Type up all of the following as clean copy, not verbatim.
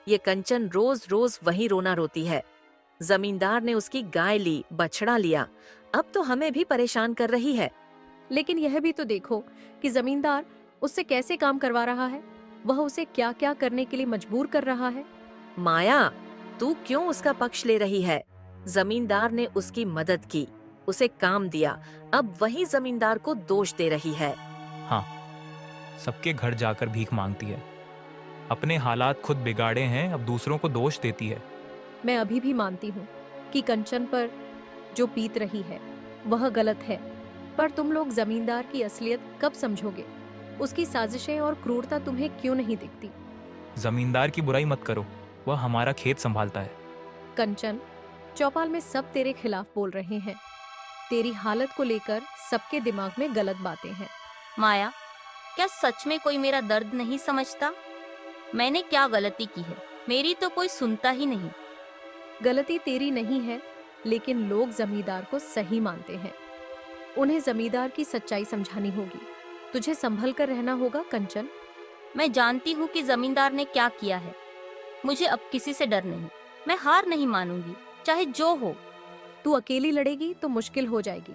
ये कंचन रोज रोज वही रोना रोती है। जमींदार ने उसकी गाय ली, बछड़ा लिया, अब तो हमें भी परेशान कर रही है। लेकिन यह भी तो देखो कि जमींदार उससे कैसे काम करवा रहा है। वह उसे क्या क्या करने के लिए मजबूर कर रहा है। माया, तू क्यों उसका पक्ष ले रही है? जमींदार ने उसकी मदद की, उसे काम दिया, अब वही जमींदार को दोष दे रही है। हाँ, सबके घर जाकर भीख मांगती है। अपने हालात खुद बिगाड़े हैं, अब दूसरों को दोष देती है। मैं अभी भी मानती हूँ कि कंचन पर जो बीत रही है वह गलत है, पर तुम लोग जमींदार की असलियत कब समझोगे? उसकी साजिशें और क्रूरता तुम्हें क्यों नहीं दिखती? जमींदार की बुराई मत करो, वह हमारा खेत संभालता है। कंचन, चौपाल में सब तेरे खिलाफ बोल रहे हैं। तेरी हालत को लेकर सबके दिमाग में गलत बातें हैं। माया, क्या सच में कोई मेरा दर्द नहीं समझता? मैंने क्या गलती की है? मेरी तो कोई सुनता ही नहीं। गलती तेरी नहीं है, लेकिन लोग जमींदार को सही मानते हैं। उन्हें जमींदार की सच्चाई समझानी होगी। तुझे संभल कर रहना होगा कंचन। मैं जानती हूँ कि जमींदार ने क्या किया है। मुझे अब किसी से डर नहीं। मैं हार नहीं मानूंगी, चाहे जो हो। तू अकेली लड़ेगी तो मुश्किल हो जाएगी।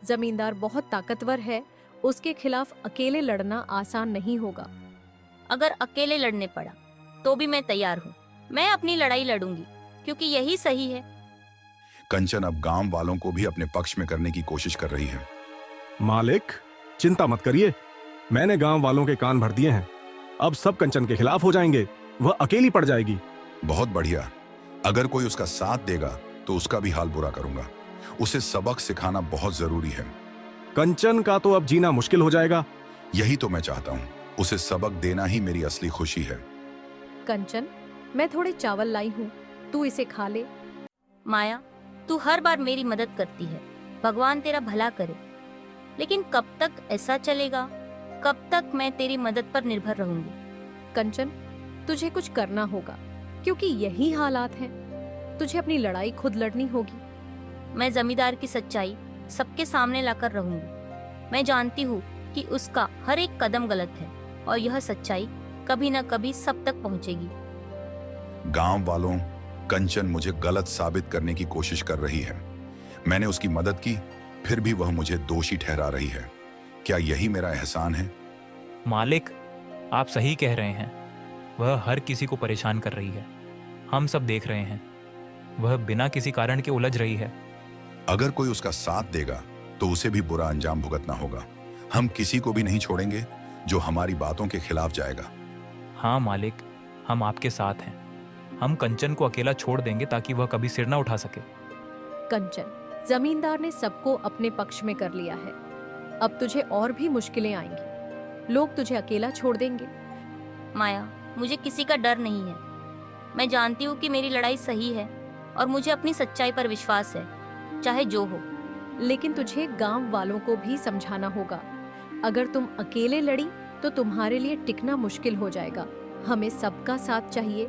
जमींदार बहुत ताकतवर है, उसके खिलाफ अकेले लड़ना आसान नहीं होगा। अगर अकेले लड़ने पड़ा तो भी मैं तैयार हूँ। मैं अपनी लड़ाई लड़ूंगी, क्योंकि यही सही है। कंचन अब गांव वालों को भी अपने पक्ष में करने की कोशिश कर रही है। मालिक, चिंता मत करिए, मैंने गांव वालों के कान भर दिए हैं। अब सब कंचन के खिलाफ हो जाएंगे, वह अकेली पड़ जाएगी। बहुत बढ़िया। अगर कोई उसका साथ देगा तो उसका भी हाल बुरा करूंगा। उसे सबक सिखाना बहुत जरूरी है। कंचन का तो अब जीना मुश्किल हो जाएगा। यही तो मैं चाहता हूँ। उसे सबक देना ही मेरी असली खुशी है। कंचन, मैं थोड़े चावल लाई हूँ, तू इसे खा ले। माया, तू हर बार मेरी मदद करती है। भगवान तेरा भला करे। लेकिन कब तक ऐसा चलेगा? कब तक मैं तेरी मदद पर निर्भर रहूंगी? कंचन, तुझे कुछ करना होगा, क्योंकि यही हालात हैं। तुझे अपनी लड़ाई खुद लड़नी होगी। मैं जमींदार की सच्चाई सबके सामने लाकर रहूंगी। मैं जानती हूँ कि उसका हर एक कदम गलत है, और यह सच्चाई कभी न कभी सब तक पहुँचेगी। गांव वालों, कंचन मुझे गलत साबित करने की कोशिश कर रही है। मैंने उसकी मदद की, फिर भी वह मुझे दोषी ठहरा रही है। क्या यही मेरा एहसान है? मालिक, आप सही कह रहे हैं। वह हर किसी को परेशान कर रही है। हम सब देख रहे हैं। वह बिना किसी कारण के उलझ रही है। अगर कोई उसका साथ देगा तो उसे भी बुरा अंजाम भुगतना होगा। हम किसी को भी नहीं छोड़ेंगे जो हमारी बातों के खिलाफ जाएगा। हाँ मालिक, हम आपके साथ हैं। हम कंचन को अकेला छोड़ देंगे ताकि वह कभी सिर न उठा सके। कंचन, जमींदार ने सबको अपने पक्ष में कर लिया है। अब तुझे और भी मुश्किलें आएंगी। लोग तुझे अकेला छोड़ देंगे। माया, मुझे किसी का डर नहीं है। मैं जानती हूँ कि मेरी लड़ाई सही है, और मुझे अपनी सच्चाई पर विश्वास है, चाहे जो हो। लेकिन तुझे गांव वालों को भी समझाना होगा। अगर तुम अकेले लड़ी तो तुम्हारे लिए टिकना मुश्किल हो जाएगा। हमें सबका साथ चाहिए।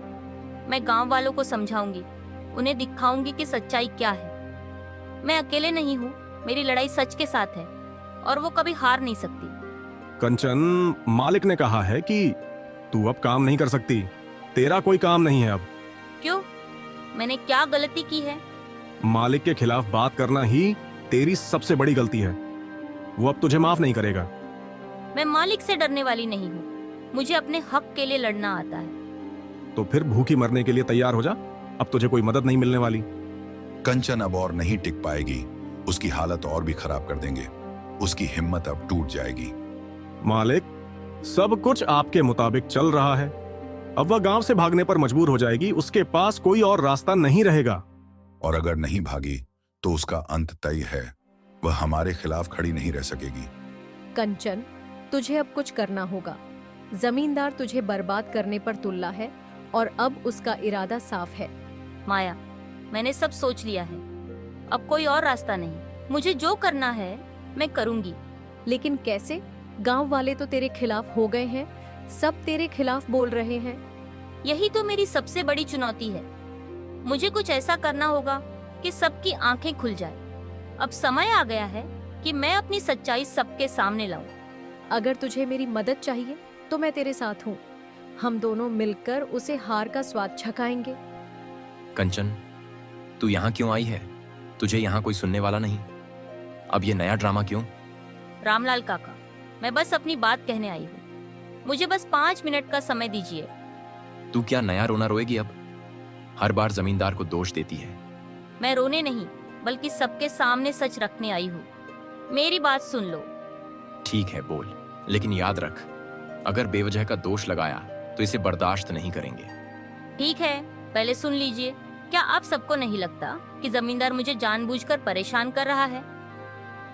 मैं गांव वालों को समझाऊंगी, उन्हें दिखाऊंगी कि सच्चाई क्या है। मैं अकेले नहीं हूँ, मेरी लड़ाई सच के साथ है, और वो कभी हार नहीं सकती। कंचन, मालिक ने कहा है कि तू अब काम नहीं कर सकती। तेरा कोई काम नहीं है अब। क्यों? मैंने क्या गलती की है? मालिक के खिलाफ बात करना ही तेरी सबसे बड़ी गलती है। वो अब तुझे माफ नहीं करेगा। मैं मालिक से डरने वाली नहीं हूँ। मुझे अपने हक के लिए लड़ना आता है। तो फिर भूखी मरने के लिए तैयार हो जा। अब तुझे कोई मदद नहीं मिलने वाली। कंचन अब और नहीं टिक पाएगी। उसकी हालत और भी खराब कर देंगे। उसकी हिम्मत अब टूट जाएगी। मालिक, सब कुछ आपके मुताबिक चल रहा है। अब वह गांव से भागने पर मजबूर हो जाएगी। उसके पास कोई और रास्ता नहीं रहेगा। और अगर नहीं भागी तो उसका अंत तय है। वह हमारे खिलाफ खड़ी नहीं रह सकेगी। कंचन, तुझे अब कुछ करना होगा। जमींदार तुझे बर्बाद करने पर तुल्ला है, और अब उसका इरादा साफ है। माया, मैंने सब सोच लिया है। अब कोई और रास्ता नहीं। मुझे जो करना है मैं करूंगी। लेकिन कैसे? गांव वाले तो तेरे खिलाफ हो गए हैं। सब तेरे खिलाफ बोल रहे हैं। यही तो मेरी सबसे बड़ी चुनौती है। मुझे कुछ ऐसा करना होगा कि सबकी आंखें खुल जाए। अब समय आ गया है कि मैं अपनी सच्चाई सबके सामने लाऊं। अगर तुझे मेरी मदद चाहिए तो मैं तेरे साथ हूँ। हम दोनों मिलकर उसे हार का स्वाद छकाएंगे। कंचन, तू यहाँ क्यों आई है? तुझे यहाँ कोई सुनने वाला नहीं। अब ये नया ड्रामा क्यों? रामलाल काका, मैं बस अपनी बात कहने आई हूँ। मुझे बस 5 मिनट का समय दीजिए। तू क्या नया रोना रोएगी अब? हर बार जमींदार को दोष देती है। मैं रोने नहीं, बल्कि सबके सामने सच रखने आई हूँ। मेरी बात सुन लो। ठीक है, बोल, लेकिन याद रख, अगर बेवजह का दोष लगाया तो इसे बर्दाश्त नहीं करेंगे। ठीक है, पहले सुन लीजिए। क्या आप सबको नहीं लगता कि जमींदार मुझे जानबूझकर परेशान कर रहा है?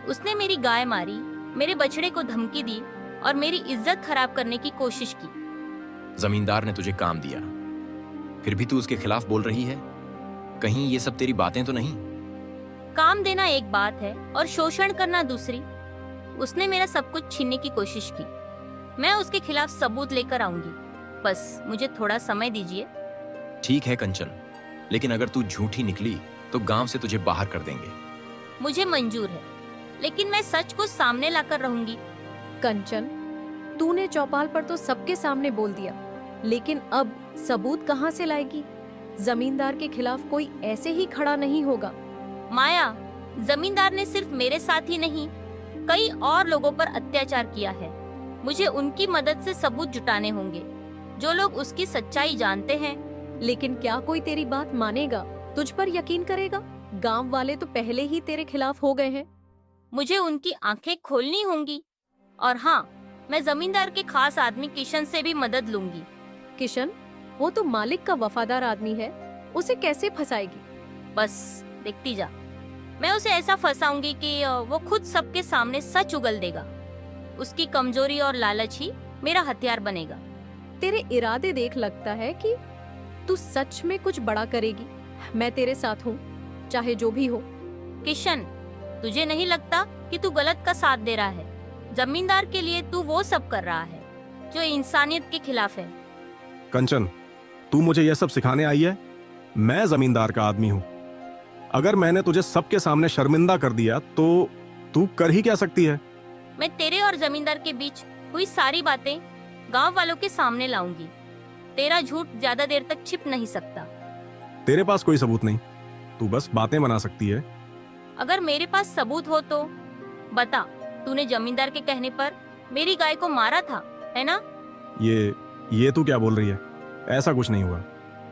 उसने मेरी गाय मारी, मेरे बछड़े को धमकी दी और मेरी इज्जत खराब करने की कोशिश की। जमींदार ने तुझे काम दिया, फिर भी तू उसके खिलाफ बोल रही है। कहीं ये सब तेरी बातें तो नहीं? काम देना एक बात है और शोषण करना दूसरी। उसने मेरा सब कुछ छीनने की कोशिश की। मैं उसके खिलाफ सबूत लेकर आऊंगी। बस मुझे थोड़ा समय दीजिए। ठीक है कंचन, लेकिन अगर तू झूठी निकली तो गांव से तुझे बाहर कर देंगे। मुझे मंजूर है, लेकिन मैं सच को सामने लाकर रहूंगी। कंचन, तूने चौपाल पर तो सबके सामने बोल दिया, लेकिन अब सबूत कहाँ से लाएगी? जमींदार के खिलाफ कोई ऐसे ही खड़ा नहीं होगा। माया, जमींदार ने सिर्फ मेरे साथ ही नहीं, कई और लोगों पर अत्याचार किया है। मुझे उनकी मदद से सबूत जुटाने होंगे। जो लोग उसकी सच्चाई जानते हैं। लेकिन क्या कोई तेरी बात मानेगा, तुझ पर यकीन करेगा? गांव वाले तो पहले ही तेरे खिलाफ हो गए हैं। मुझे उनकी आंखें खोलनी होंगी। और हाँ, मैं जमींदार के खास आदमी किशन से भी मदद लूंगी। किशन, वो तो मालिक का वफादार आदमी है, उसे कैसे फंसाएगी? बस देखती जा। मैं उसे ऐसा फंसाऊंगी कि वो खुद सबके सामने सच उगल देगा। उसकी कमजोरी और लालच ही मेरा हथियार बनेगा। तेरे इरादे देख लगता है कि तू सच में कुछ बड़ा करेगी। मैं तेरे साथ हूँ, चाहे जो भी हो। किशन, तुझे नहीं लगता कि तू गलत का साथ दे रहा है? जमींदार के लिए तू वो सब कर रहा है जो इंसानियत के खिलाफ है। कंचन, तू मुझे यह सब सिखाने आई है? मैं जमींदार का आदमी हूं। अगर मैंने तुझे सबके सामने शर्मिंदा कर दिया तो तू कर ही क्या सकती है? मैं तेरे और जमींदार के बीच हुई सारी बातें गांव वालों के सामने लाऊंगी। तेरा झूठ ज्यादा देर तक छिप नहीं सकता। तेरे पास कोई सबूत नहीं, तू बस बातें बना सकती है। अगर मेरे पास सबूत हो तो बता, तूने जमींदार के कहने पर मेरी गाय को मारा था, है ना? ये तू क्या बोल रही है? ऐसा कुछ नहीं हुआ।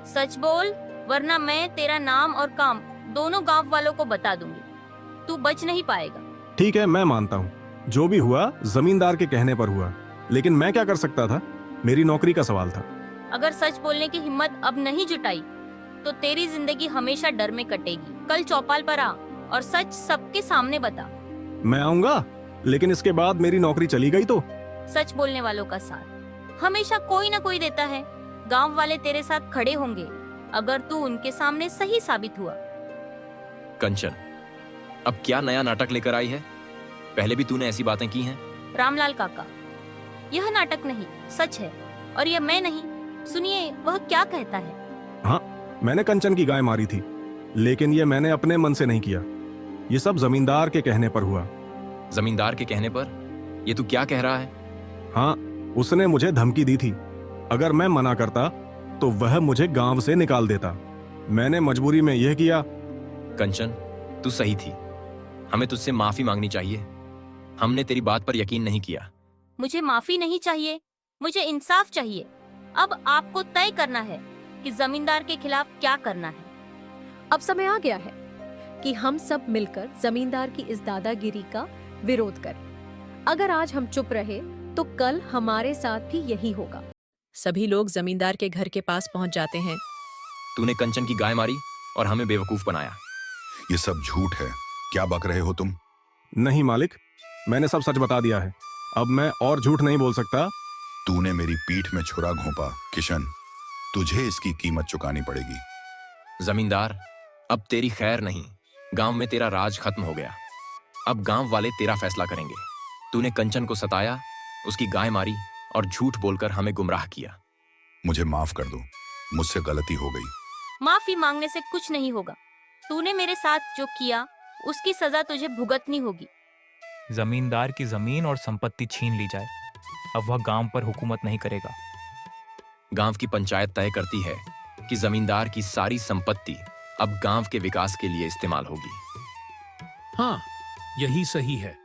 सच बोल, वरना मैं तेरा नाम और काम दोनों गांव वालों को बता दूंगी। तू बच नहीं पाएगा। ठीक है, मैं मानता हूँ, जो भी हुआ जमींदार के कहने पर हुआ, लेकिन मैं क्या कर सकता था? मेरी नौकरी का सवाल था। अगर सच बोलने की हिम्मत अब नहीं जुटाई तो तेरी जिंदगी हमेशा डर में कटेगी। कल चौपाल पर आ और सच सबके सामने बता। मैं आऊंगा, लेकिन इसके बाद मेरी नौकरी चली गई तो? सच बोलने वालों का साथ हमेशा कोई ना कोई देता है। गांव वाले तेरे साथ खड़े होंगे अगर तू उनके सामने सही साबित हुआ। कंचन, अब क्या नया नाटक लेकर आई है? पहले भी तूने ऐसी बातें की हैं। रामलाल काका, यह नाटक नहीं, सच है। और यह मैं नहीं। सुनिए, वह क्या कहता है। हाँ, मैंने कंचन की गाय मारी थी, लेकिन ये मैंने अपने मन से नहीं किया। ये सब जमींदार के कहने पर हुआ। जमींदार के कहने पर? ये तू क्या कह रहा है? हाँ, उसने मुझे धमकी दी थी। अगर मैं मना करता तो वह मुझे गांव से निकाल देता। मैंने मजबूरी में यह किया। कंचन, तू सही थी। हमें तुझसे माफी मांगनी चाहिए। हमने तेरी बात पर यकीन नहीं किया। मुझे माफी नहीं चाहिए, मुझे इंसाफ चाहिए। अब आपको तय करना है कि जमींदार के खिलाफ क्या करना है। अब समय आ गया है कि हम सब मिलकर जमींदार की इस दादागिरी का विरोध करें। अगर आज हम चुप रहे तो कल हमारे साथ भी यही होगा। सभी लोग जमींदार के घर के पास पहुंच जाते हैं। तूने कंचन की गाय मारी और हमें बेवकूफ बनाया। ये सब झूठ है। क्या बक रहे हो तुम? नहीं मालिक, मैंने सब सच बता दिया है। अब मैं और झूठ नहीं बोल सकता। तूने मेरी पीठ में छुरा घोंपा किशन, तुझे इसकी कीमत चुकानी पड़ेगी। जमींदार, अब तेरी खैर नहीं। गांव में तेरा राज खत्म हो गया। अब गांव वाले तेरा फैसला करेंगे। तूने कंचन को सताया, उसकी गाय मारी और झूठ बोलकर हमें गुमराह किया। मुझे माफ कर दो, मुझसे गलती हो गई। माफी मांगने से कुछ नहीं होगा। तूने मेरे साथ जो किया उसकी सजा तुझे भुगतनी होगी। जमींदार की जमीन और संपत्ति छीन ली जाए, अब वह गांव पर हुकूमत नहीं करेगा। गांव की पंचायत तय करती है कि जमींदार की सारी संपत्ति अब गांव के विकास के लिए इस्तेमाल होगी। हाँ, यही सही है।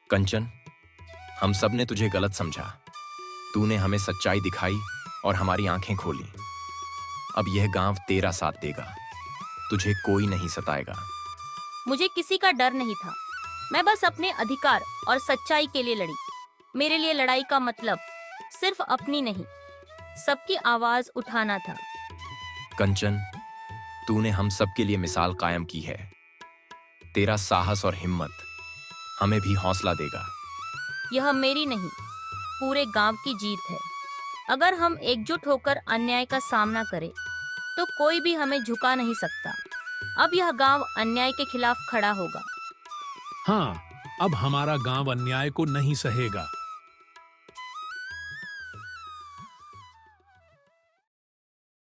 कंचन, हम सब ने तुझे गलत समझा। तूने हमें सच्चाई दिखाई और हमारी आंखें खोली। अब यह गांव तेरा साथ देगा। तुझे कोई नहीं सताएगा। मुझे किसी का डर नहीं था। मैं बस अपने अधिकार और सच्चाई के लिए लड़ी। मेरे लिए लड़ाई का मतलब सिर्फ अपनी नहीं, सबकी आवाज उठाना था। कंचन, तूने हम सबके लिए मिसाल कायम की है। तेरा साहस और हिम्मत हमें भी हौसला देगा। यह मेरी नहीं, पूरे गांव की जीत है। अगर हम एकजुट होकर अन्याय का सामना करें तो कोई भी हमें झुका नहीं सकता। अब यह गांव अन्याय के खिलाफ खड़ा होगा। हाँ, अब हमारा गांव अन्याय को नहीं सहेगा।